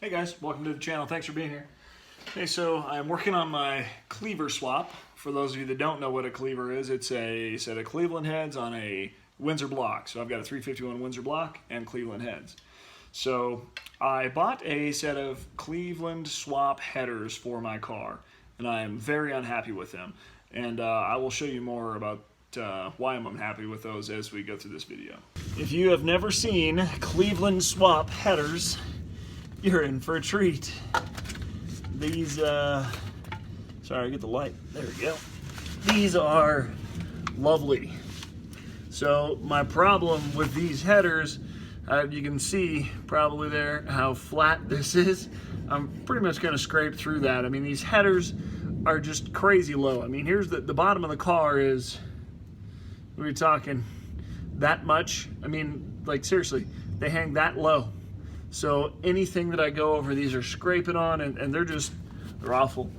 Hey guys, welcome to the channel. Thanks for being here. Hey, so I'm working on my Clevor swap. For those of you that don't know what a Clevor is, it's a set of Cleveland heads on a Windsor block. So I've got a 351 Windsor block and Cleveland heads. So I bought a set of Cleveland swap headers for my car, and I am very unhappy with them. And I will show you more about why I'm unhappy with those as we go through this video. If you have never seen Cleveland swap headers, you're in for a treat. These, sorry, get the light. There we go. These are lovely. So my problem with these headers, you can see probably there how flat this is. I'm pretty much gonna scrape through that. I mean, these headers are just crazy low. I mean, here's the bottom of the car is, we're talking that much. I mean, like seriously, they hang that low. So anything that I go over, these are scraping on, and they're awful.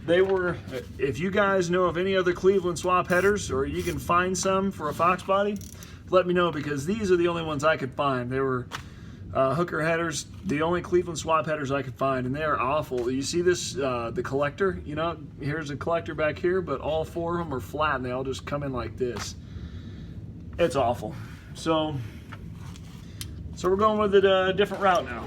They were, if you guys know of any other Cleveland swap headers, or you can find some for a Fox body, let me know, because these are the only ones I could find. They were hooker headers, the only Cleveland swap headers I could find, and they are awful. You see this, the collector, you know, here's a collector back here, but all four of them are flat, and they all just come in like this. It's awful. So we're going with a different route now.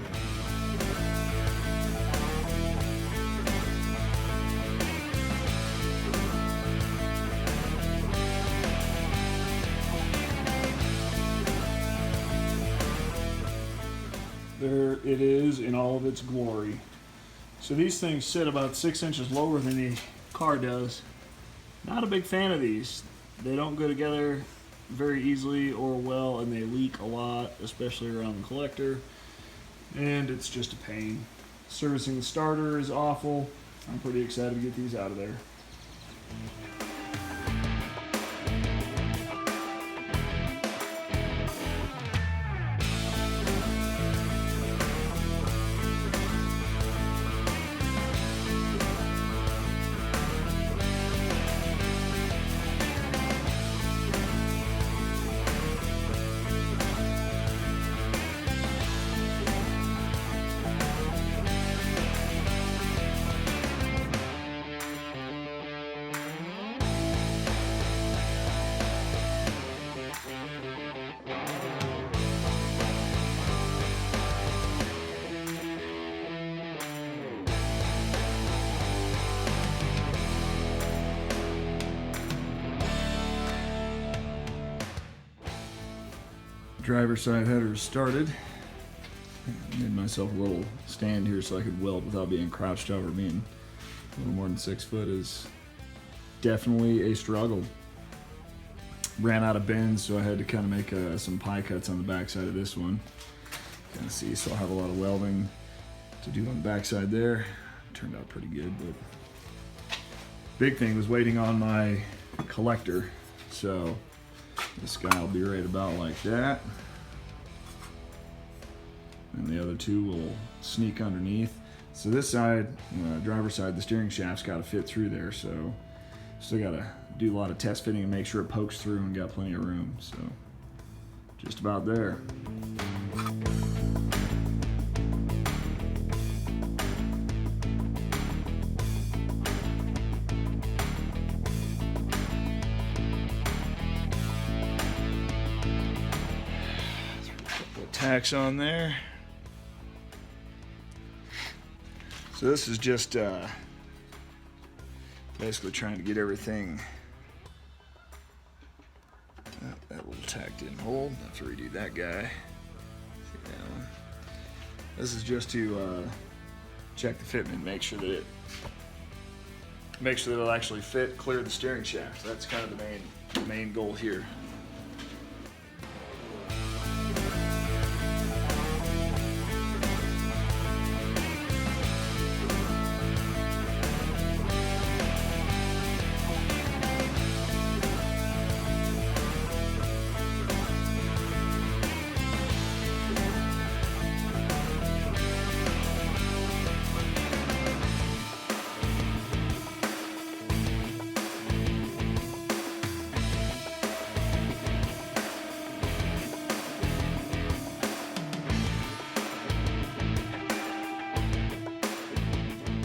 There it is in all of its glory. So these things sit about 6 inches lower than the car does. Not a big fan of these. They don't go together very easily or well, and they leak a lot, especially around the collector, and it's just a pain. Servicing the starter is awful. I'm pretty excited to get these out of there. Driver's side header started. Made myself a little stand here so I could weld without being crouched over. Being a little more than 6 foot is definitely a struggle. Ran out of bends, so I had to kind of make some pie cuts on the back side of this one. Kind of see, so I'll have a lot of welding to do on the back side there. Turned out pretty good, but big thing was waiting on my collector. So this guy will be right about like that. And the other two will sneak underneath. So this side, driver's side, the steering shaft's got to fit through there. So still got to do a lot of test fitting and make sure it pokes through and got plenty of room. So just about there. Tacks on there. So this is just basically trying to get everything. That little tack didn't hold. I have to redo that guy. See that one. This is just to check the fitment, make sure that it'll actually fit, clear the steering shaft. That's kind of the main goal here.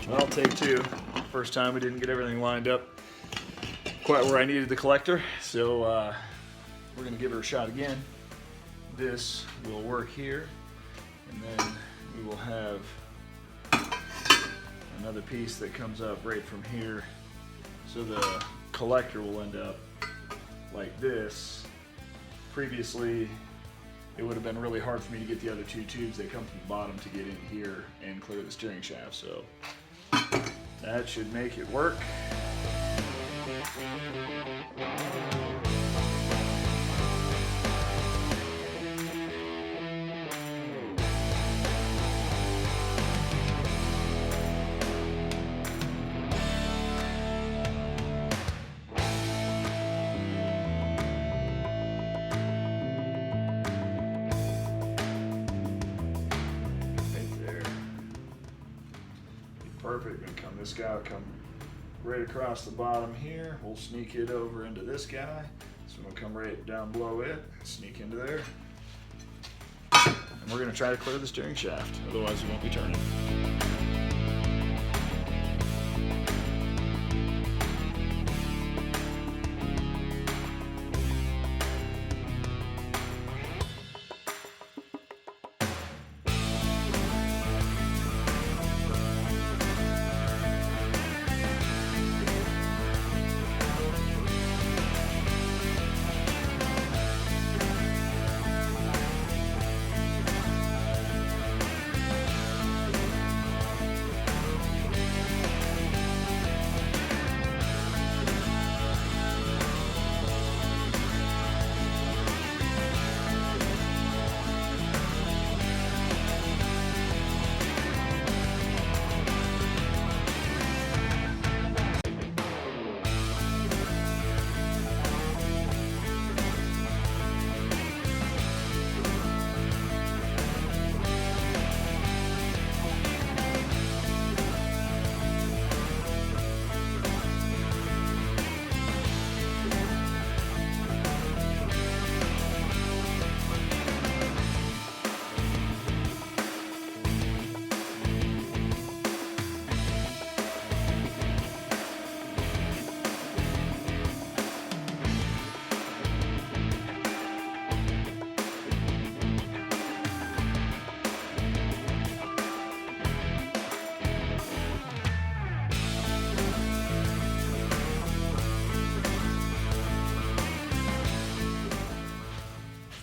Well, take two. First time we didn't get everything lined up quite where I needed the collector, so we're gonna give her a shot again. This will work here, and then we will have another piece that comes up right from here, so the collector will end up like this. Previously, it would have been really hard for me to get the other two tubes that come from the bottom to get in here and clear the steering shaft, so that should make it work. Perfect. Gonna come this guy will come right across the bottom here. We'll sneak it over into this guy. So we'll come right down below it, sneak into there. And we're gonna try to clear the steering shaft, otherwise we won't be turning.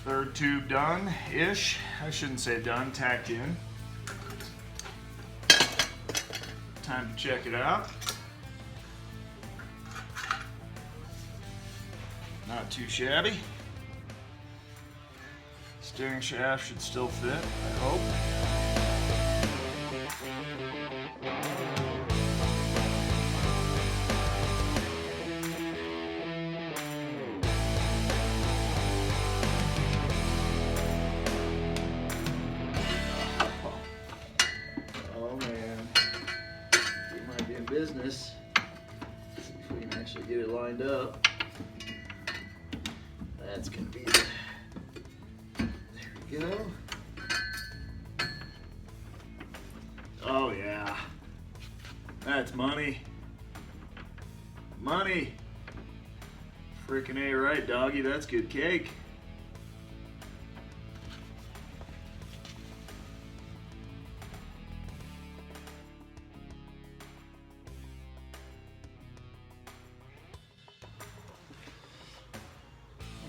Third tube done-ish. I shouldn't say done, tacked in. Time to check it out. Not too shabby. Steering shaft should still fit, I hope. Business. Let's see if we can actually get it lined up. That's gonna be the, there we go. Oh yeah, that's money. Money. Freaking A right, doggy, that's good cake.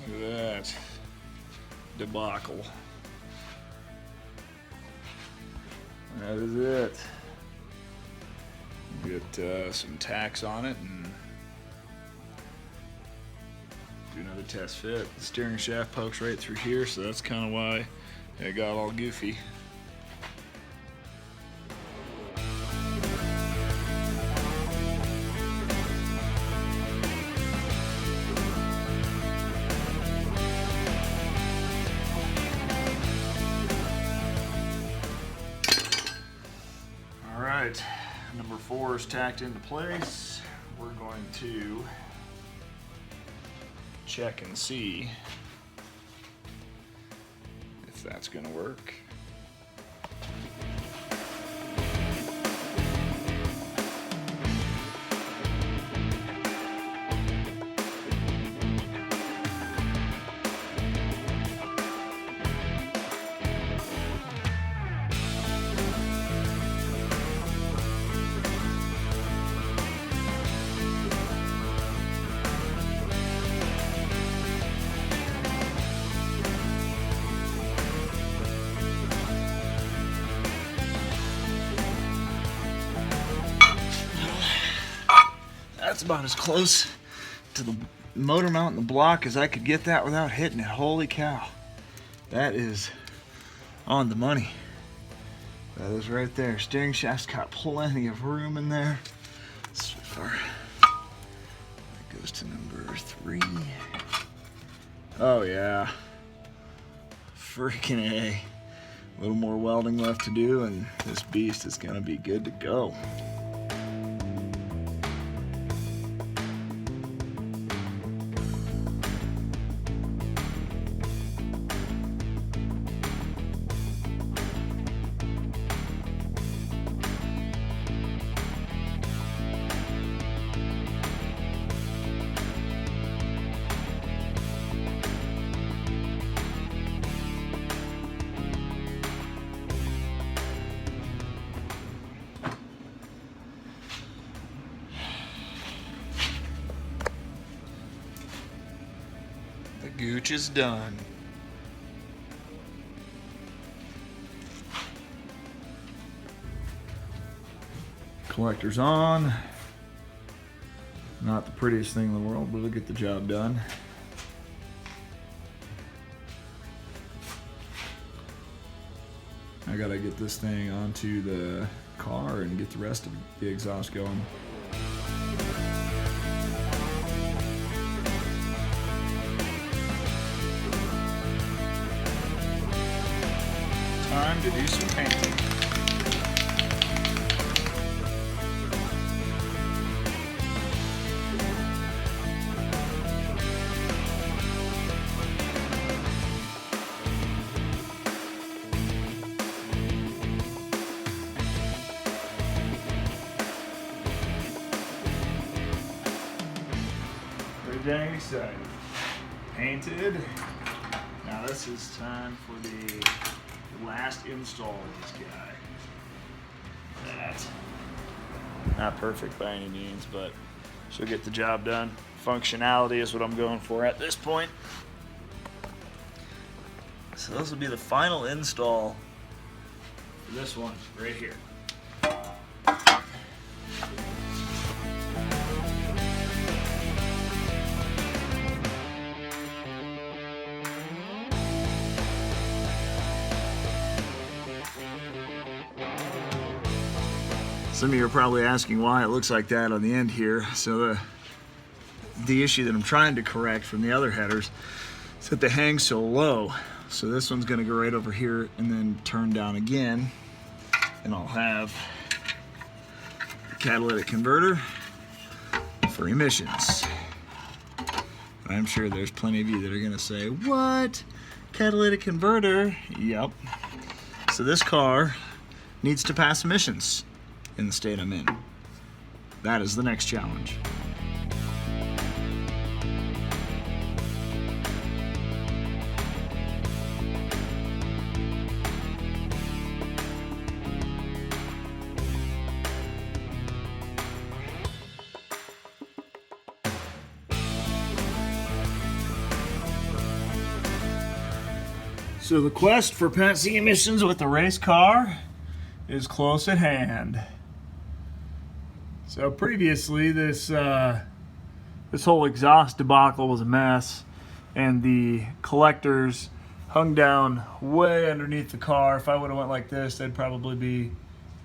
Look at that debacle. That is it. Get some tacks on it and do another test fit. The steering shaft pokes right through here, so that's kind of why it got all goofy. Alright, number 4 is tacked into place. We're going to check and see if that's going to work. That's about as close to the motor mount in the block as I could get that without hitting it. Holy cow. That is on the money. That is right there. Steering shaft's got plenty of room in there. So far. That goes to number 3. Oh yeah. Freaking A. A little more welding left to do and this beast is gonna be good to go. The gooch is done. Collector's on. Not the prettiest thing in the world, but it'll get the job done. I gotta get this thing onto the car and get the rest of the exhaust going. Time to do some painting. Pretty dang excited. Painted. Now this is time for the last install of this guy. That, not perfect by any means, but she'll get the job done. Functionality is what I'm going for at this point. So this will be the final install for this one right here. Some of you are probably asking why it looks like that on the end here. So the issue that I'm trying to correct from the other headers is that they hang so low. So this one's gonna go right over here and then turn down again. And I'll have a catalytic converter for emissions. I'm sure there's plenty of you that are gonna say, what? Catalytic converter? Yep. So this car needs to pass emissions in the state I'm in. That is the next challenge. So the quest for passing emissions with the race car is close at hand. So previously this whole exhaust debacle was a mess, and the collectors hung down way underneath the car. If I would have went like this, they'd probably be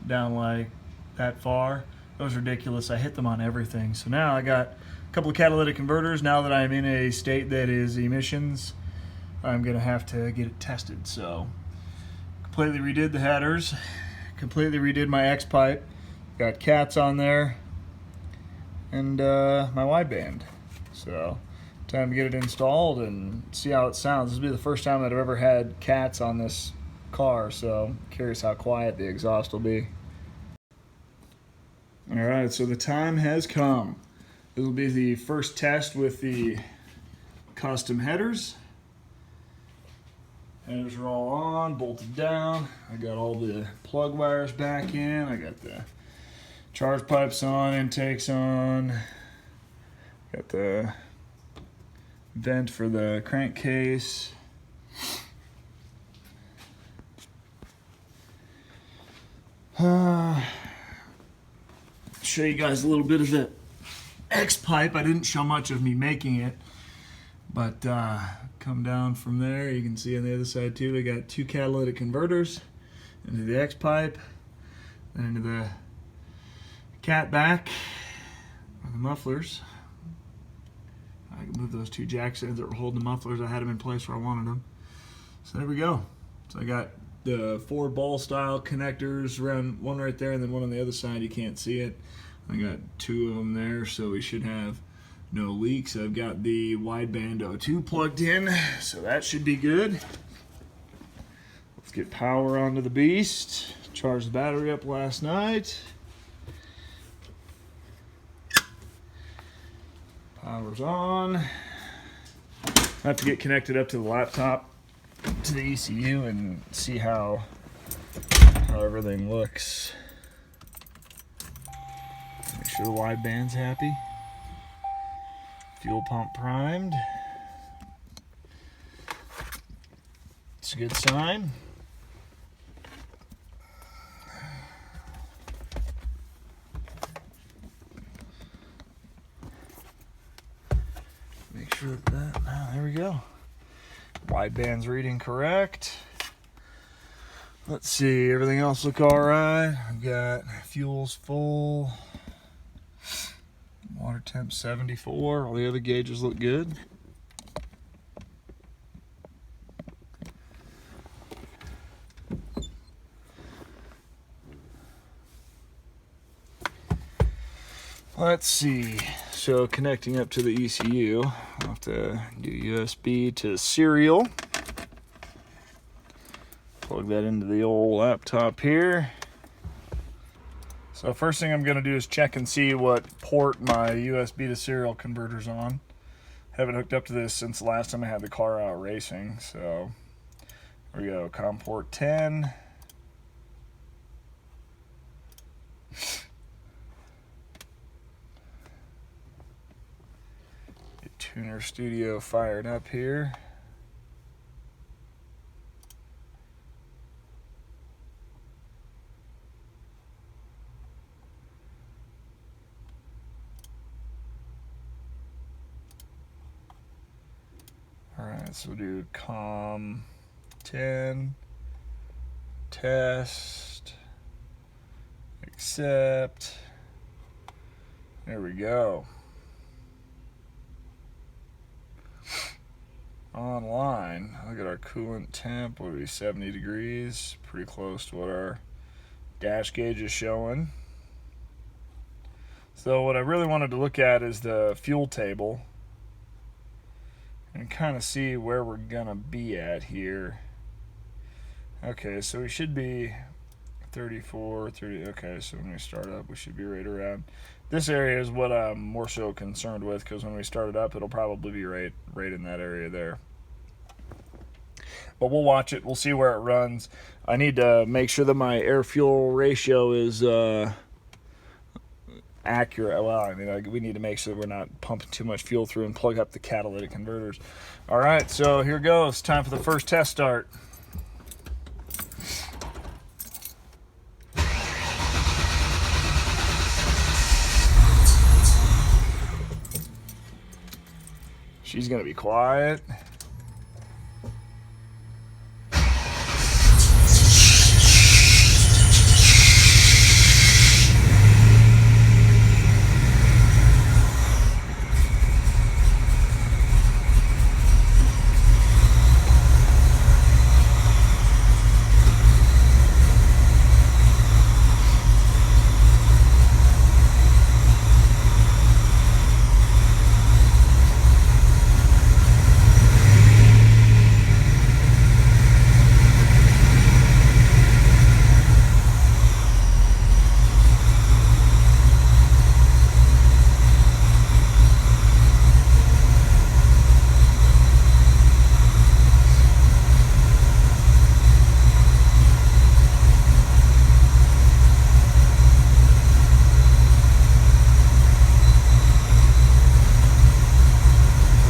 down like that far. It was ridiculous. I hit them on everything. So now I got a couple of catalytic converters. Now that I'm in a state that is emissions, I'm gonna have to get it tested. So completely redid the headers, completely redid my X-pipe, got cats on there, and my wideband. So time to get it installed and see how it sounds. This will be the first time that I've ever had cats on this car, so curious how quiet the exhaust will be. All right, so the time has come. This will be the first test with the custom headers. Headers are all on, bolted down. I got all the plug wires back in. I got the charge pipes on, intakes on. Got the vent for the crankcase. Show you guys a little bit of the X pipe. I didn't show much of me making it, but come down from there, you can see on the other side too, we got 2 catalytic converters into the X pipe, then into the cat back, or the mufflers. I can move those 2 jack ends that were holding the mufflers. I had them in place where I wanted them. So there we go. So I got the 4 ball style connectors, around one right there and then one on the other side. You can't see it. I got 2 of them there, so we should have no leaks. I've got the wideband O2 plugged in, so that should be good. Let's get power onto the beast. Charged the battery up last night. Power's on. I have to get connected up to the laptop, to the ECU, and see how everything looks. Make sure the wideband's happy. Fuel pump primed. It's a good sign. Make sure that there we go. Wideband's reading correct. Let's see, everything else look all right. I've got fuel's full. Water temp 74. All the other gauges look good. Let's see. So connecting up to the ECU, I'll have to do USB to serial. Plug that into the old laptop here. So first thing I'm going to do is check and see what port my USB to serial converter's on. Haven't hooked up to this since the last time I had the car out racing. So here we go, COM port 10. Get Tuner Studio fired up here. Alright, so we'll do COM 10, test, accept. There we go. Online, look at our coolant temp, what would be 70 degrees, pretty close to what our dash gauge is showing. So what I really wanted to look at is the fuel table and kind of see where we're gonna be at here. Okay, so we should be 34, 30, okay, so when we start up we should be right around this area is what I'm more so concerned with, because when we start it up it'll probably be right in that area there. But we'll watch it, we'll see where it runs. I need to make sure that my air fuel ratio is accurate. Well, I mean, we need to make sure we're not pumping too much fuel through and plug up the catalytic converters. All right, so here goes. Time for the first test start. She's gonna be quiet.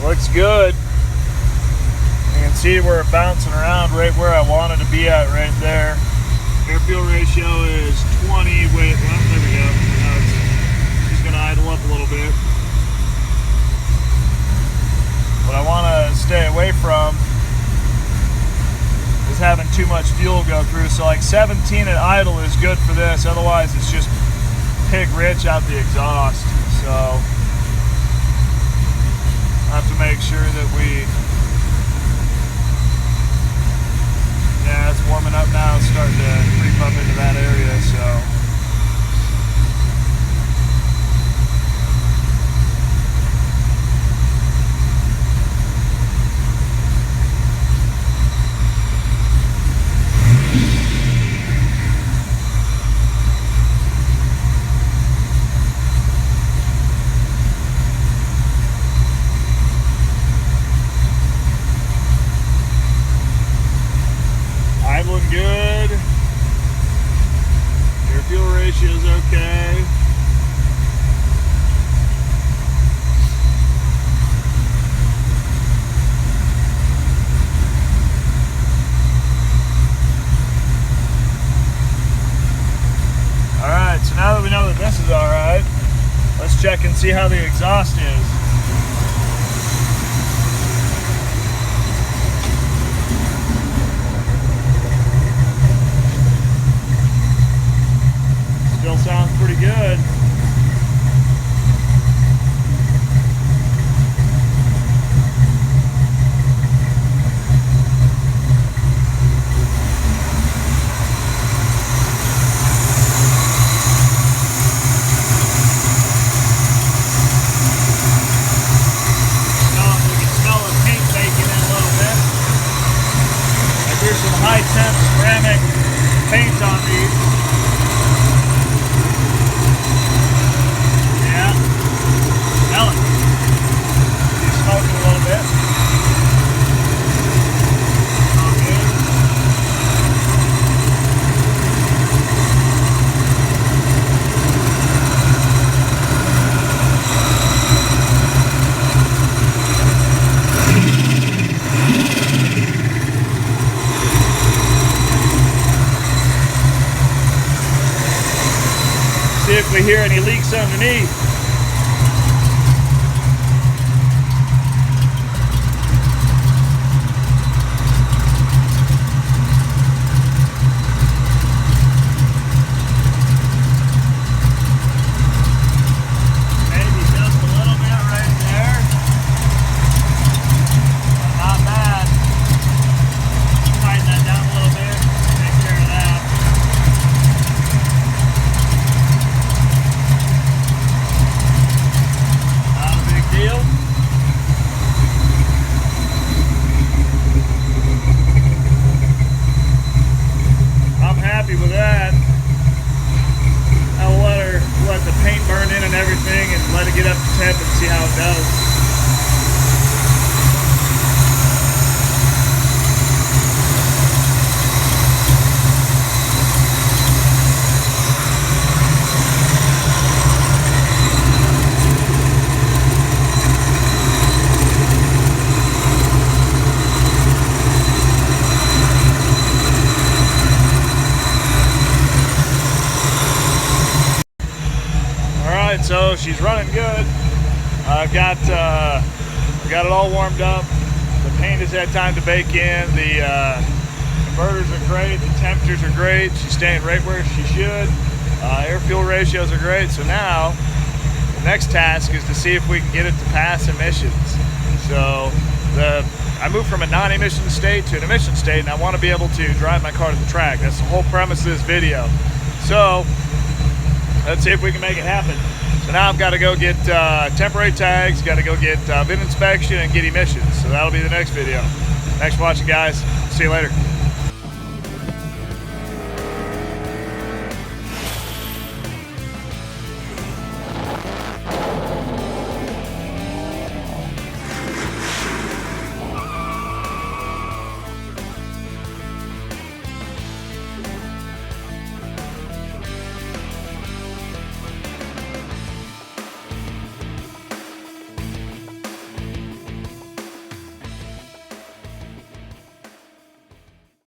Looks good. You can see where it bouncing around right where I wanted to be at right there. Air fuel ratio is 20. Wait, well, there we go. Now she's going to idle up a little bit. What I want to stay away from is having too much fuel go through. So like 17 at idle is good for this. Otherwise, it's just pig rich out the exhaust. So I have to make sure that yeah, it's warming up now. It's starting to creep up into that area. So. Idling good. Air fuel ratio is okay. Alright, so now that we know that this is alright, let's check and see how the exhaust is. Still sounds pretty good. Here's some high temp ceramic paint on these. Yeah, smell it. He's smoking a little bit. All good. See if we hear any leaks underneath. Maybe just a little bit right there. Not bad. Tighten that down a little bit. Take care of that. Deal. I'm happy with that. I'll let the paint burn in and everything and let it get up to temp and see how it does. So she's running good. I've got it all warmed up. The paint has had time to bake in. The converters are great. The temperatures are great. She's staying right where she should. Air fuel ratios are great. So now the next task is to see if we can get it to pass emissions. So I moved from a non-emission state to an emission state, and I want to be able to drive my car to the track. That's the whole premise of this video. So let's see if we can make it happen. So now I've got to go get temporary tags, got to go get VIN inspection and get emissions. So that'll be the next video. Thanks for watching, guys. See you later.